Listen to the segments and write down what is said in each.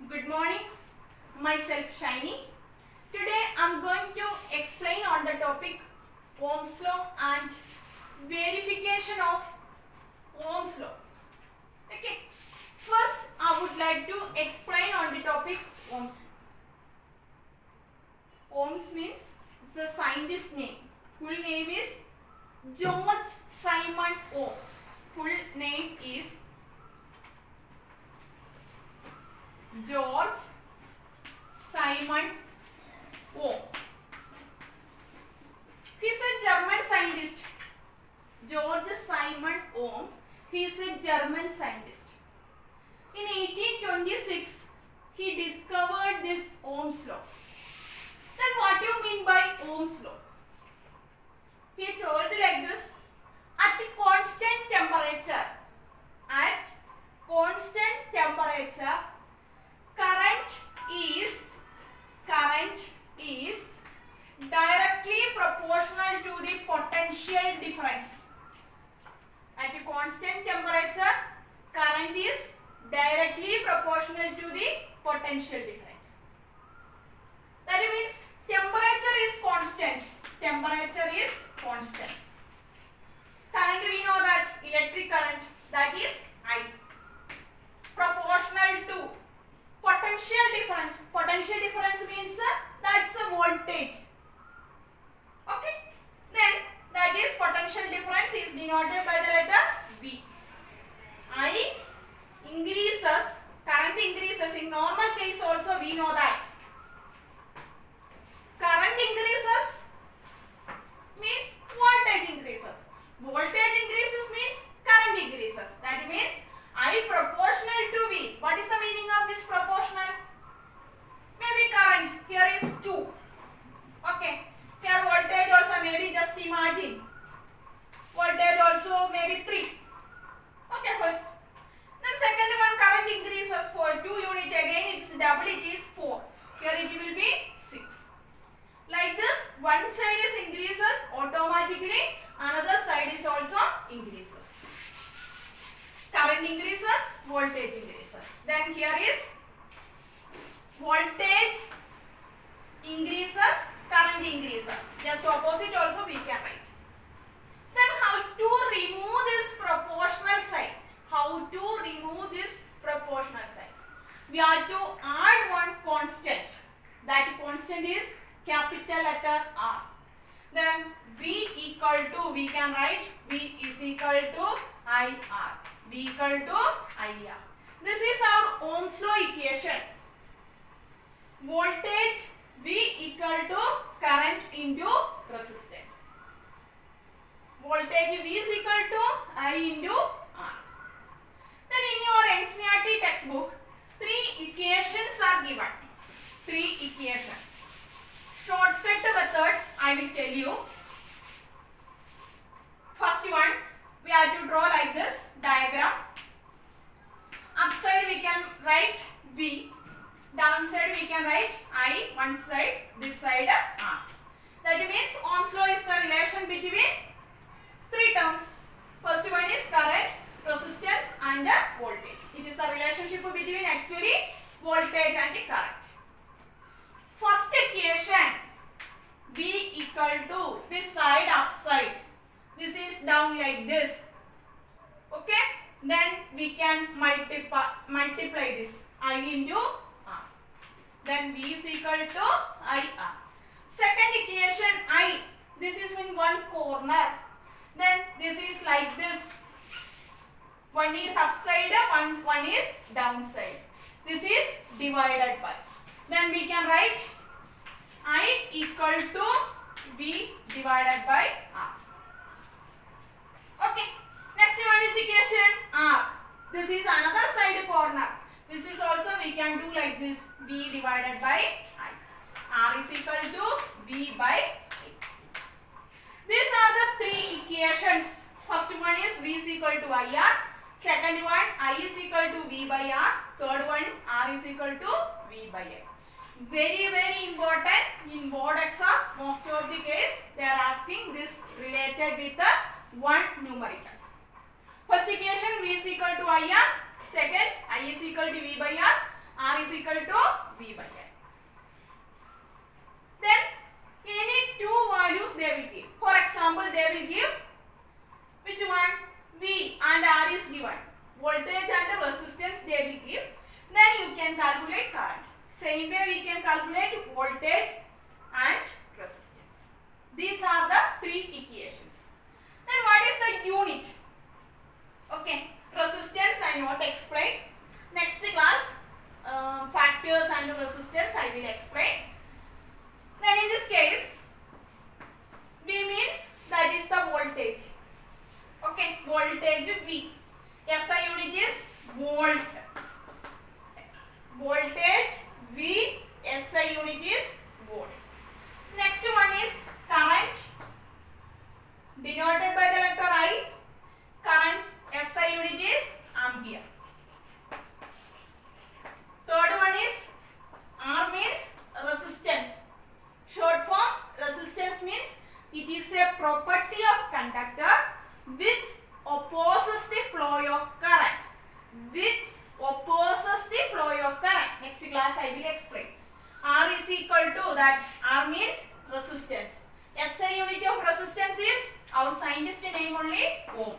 Good morning, myself Shiny. Today I am going to explain on the topic Ohm's law and verification of Ohm's law. Okay, first I would like to explain on the topic Ohm's law. Ohm's means the scientist name. Full name is George Simon Ohm. Full name is George Simon Ohm. He is a German scientist. George Simon Ohm. He is a German scientist. In 1826, he discovered this Ohm's law. Then what do you mean by Ohm's law? He told like this: at constant temperature, current is directly proportional to the potential difference. At constant temperature, current is directly proportional to the potential difference. That means temperature is constant. Current, we know that electric current, that is I. Proportional to potential difference. Potential difference means that's a voltage. Okay. Then that is potential difference is denoted by the letter V. I increases, current increases. In normal case also we know that. Current increases means voltage increases. Voltage increases means current increases. That means I proportional to V. What is the meaning of this proportional? Maybe current here is 2. Okay. Here voltage also maybe just imagine. Voltage also maybe 3. Okay, first. Then second one, current increases for 2 unit, again its double, it is 4. Here it will be 6. Like this, one side is increases automatically, another side is also increases. Current increases, voltage increases. Then here is voltage increases, current increases. Just opposite also we can write. Then how to remove this proportional sign? We have to add one constant. That constant is capital letter R. Then V equal to, we can write V is equal to IR. V equal to IR. This is our Ohm's law equation. Voltage V equal to current into resistance. Voltage V is equal to I into R. Then in your NCERT textbook, 3 equations are given. 3 equations. Shortcut method I will tell you. First one, we have to draw like this diagram. Upside we can write V. Downside we can write I. One side, this side R. That means Ohm's law is the relation between 3 terms. First one is current, resistance and voltage. It is the relationship between actually voltage and current. First equation, V equal to this side upside. This is down like this. Okay. Then we can multiply this I into R. Then V is equal to IR. Second equation I. This is in one corner. Then this is like this. One is upside, one is downside. This is divided by. Then we can write I equal to V divided by R. Okay. Next one is equation R. This is another side corner. This is also we can do like this. V divided by I. R is equal to V by I. These are the 3 equations. First one is V is equal to IR. Second one I is equal to V by R. Third one R is equal to V by I. Very important in board exam. Most of the case they are asking this related with the one numericals. First equation V is equal to IR. Second I is equal to V by R. R is equal to V by I. Then any two values they will give. For example, they will give which one? V and R is given. Voltage and the resistance they will give. Then you can calculate current. Same way we can calculate voltage and resistance. These are the three equations. Then what is the unit? Okay, resistance I not explained. Next class, factors and resistance I will explain. Then in this case, V means that is the voltage. Okay, voltage V. SI unit is volt. Voltage V, SI unit is volt. Next one is current, denoted by the letter I. Current, SI unit is ampere. Third one is R means resistance. Short form, resistance means it is a property of conductor which opposes the flow of current. Which opposes the flow of current. Next class I will explain. R is equal to that. R means resistance. SI unit of resistance is our scientist name only ohm.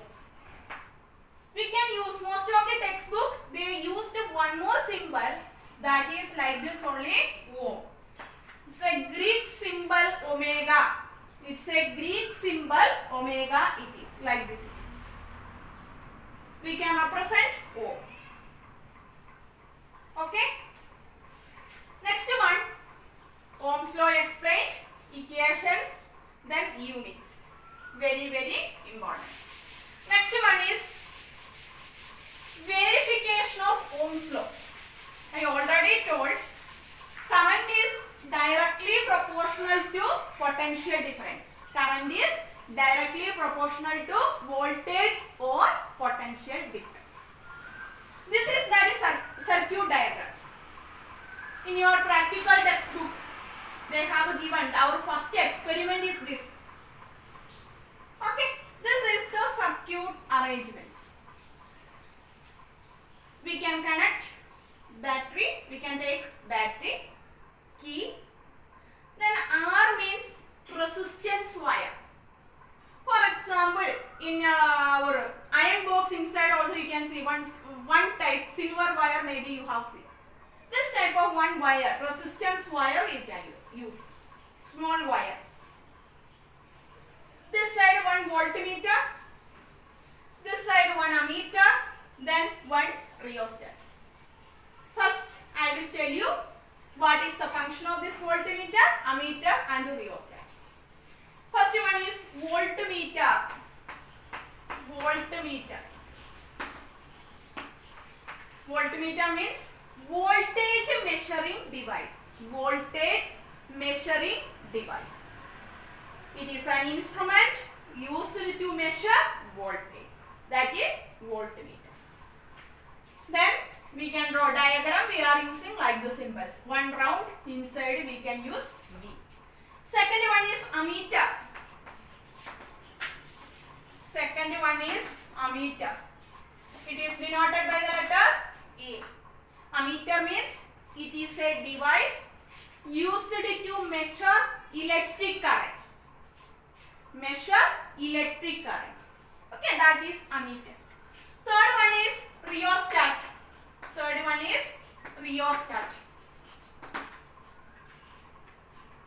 We can use most of the textbook. They used one more symbol that is like this only ohm. It's a Greek symbol omega. It's a Greek symbol omega. It is like this. It is. We can represent ohm. Okay. Next one, Ohm's law explained, equations, then units. Very, very important. Next one is verification of Ohm's law. I already told current is directly proportional to potential difference. Current is directly proportional to voltage or potential difference. This is that is circuit diagram. In your practical textbook, they have given our first experiment is this. Okay, this is the circuit arrangements. We can connect battery, we can take battery, key, then R means resistance wire. For example, in our iron box inside also you can see one type silver wire maybe you have seen. This type of one wire, resistance wire you can use. Small wire. This side one voltmeter. This side one ammeter. Then one rheostat. First I will tell you what is the function of this voltmeter, ammeter and rheostat. First one is voltmeter. Voltmeter. Voltmeter means voltage measuring device. Voltage measuring device. It is an instrument used to measure voltage. That is voltmeter. Then we can draw diagram. We are using like the symbols. One round inside we can use V. Second one is ammeter. Second one is ammeter. It is denoted by the letter A. Ammeter means it is a device used to measure electric current. Measure electric current. Okay, that is ammeter. Third one is rheostat. Third one is rheostat.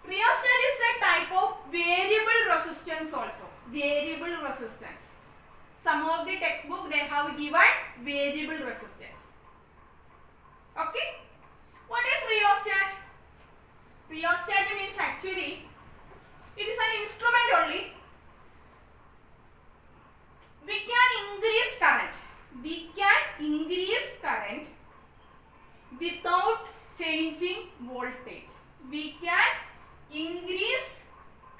Rheostat is a type of variable resistance also. Variable resistance. Some of the textbook they have given variable resistance. Okay. What is rheostat? Rheostat means actually it is an instrument only. We can increase current. We can increase current without changing voltage. We can increase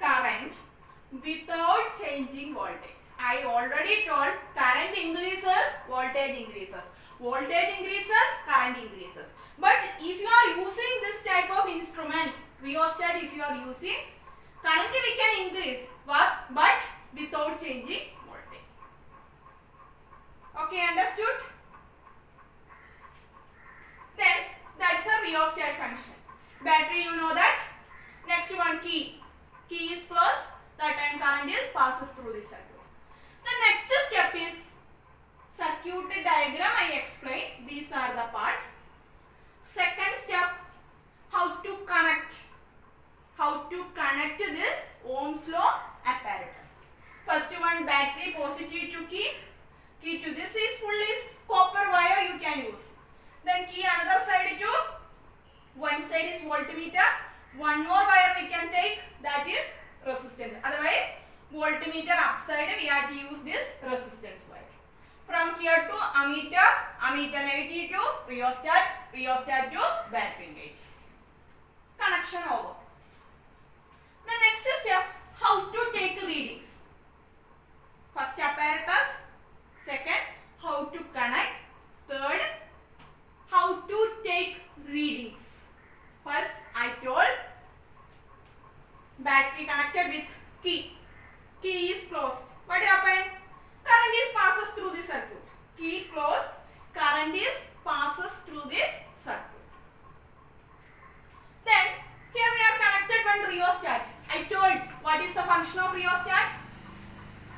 current without changing voltage. I already told current increases, voltage increases. Voltage increases, current increases. But if you are using this type of instrument, rheostat, if you are using, current we can increase, but without changing voltage. Okay, understood? Then that rheostat function. Battery, you know that. Next one, key. Key is closed. That time current is passes through this circuit. The next step is circuit diagram. I explained. These are the parts. Second step, how to connect. How to connect this Ohm's law apparatus. First one, battery, positive to key. Key to this is fully copper wire you can use. Then key another side to, one side is voltmeter. One more wire we can take, that is resistance. Otherwise, voltmeter upside we have to use this resistance wire. From here to ammeter, ammeter negative to rheostat, rheostat to battery negative. Connection over. The next step, how to take readings. First apparatus, second how to connect, third how to take readings. First I told battery connected with key. Key is closed. What happened? Current is passes through this circuit. Key closed, current is passes through this circuit. Then here we are connected one rheostat. I told what is the function of rheostat?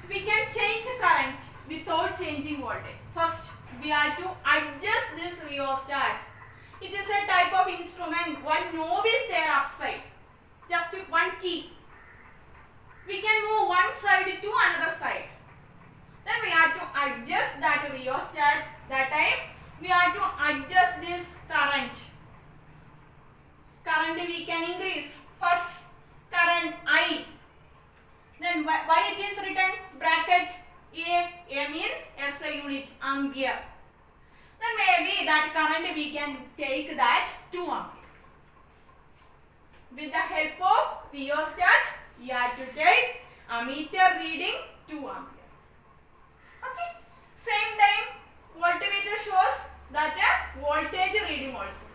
We can change current without changing voltage. First we have to adjust this rheostat. It is a type of instrument. One knob is there upside. Just one key. We can move one side to another side. Then we have to adjust that rheostat. That time we have to adjust this current. Current we can increase. First current I. Then why it is written bracket A. A means SI unit, ampere. Then maybe that current we can take that 2 ampere. With the help of rheostat, you have to take ammeter reading 2 ampere. Okay. Same time, voltmeter shows that voltage reading also.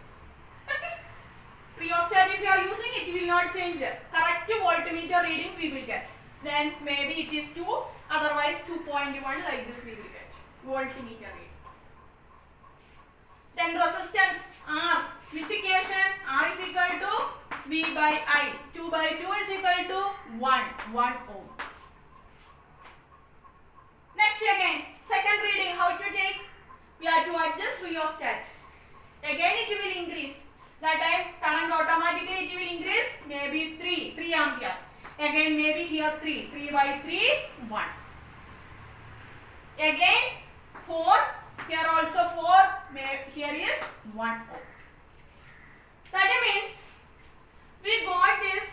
Okay. Rheostat if you are using it will not change. Correct voltmeter reading we will get. Then maybe it is 2, otherwise 2.1 like this we will get. Voltmeter reading. Then resistance R. Which equation? R is equal to V by I. 2 by 2 is equal to 1 ohm. Next again, second reading, how to take? We have to adjust rheostat. Again it will increase. That time current automatically it will increase. Maybe 3 ampere. Again maybe here 3 by 3, 1. Again 4, here also 4, here is 1 ohm. That means we got this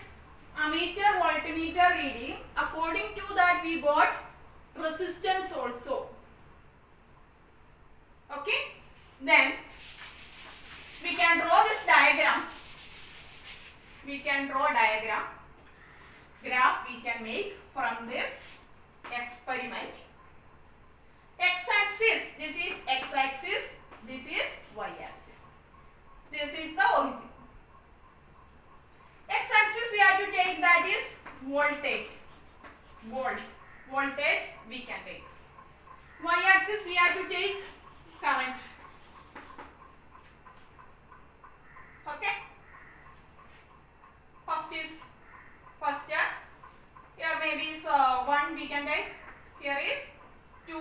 ammeter voltmeter reading. According to that we got resistance also. Okay. Then we can draw this diagram. We can draw diagram. Graph we can make from this experiment. X-axis, this is x-axis, this is y-axis. This is the origin. X-axis we have to take, that is voltage. Voltage we can take. Y-axis we have to take current. Okay. First here maybe is 1 we can take. Here is 2.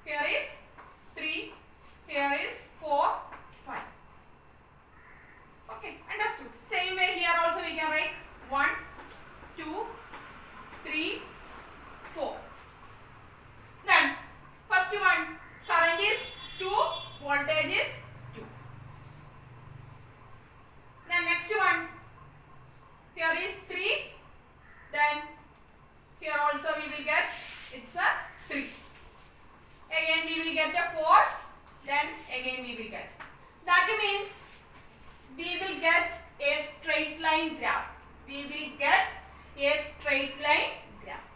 Here is 3. Here is 4, 5. Okay, understood. Same way here also we can write 1, 2, 3, 4. Then first one, current is 2, voltage is 2. Then next one, here is 3. Then here also we will get, it's a 3. Again we will get a 4. Then again we will get. That means we will get a straight line graph. We will get a straight line graph.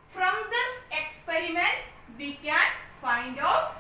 From this experiment we can find out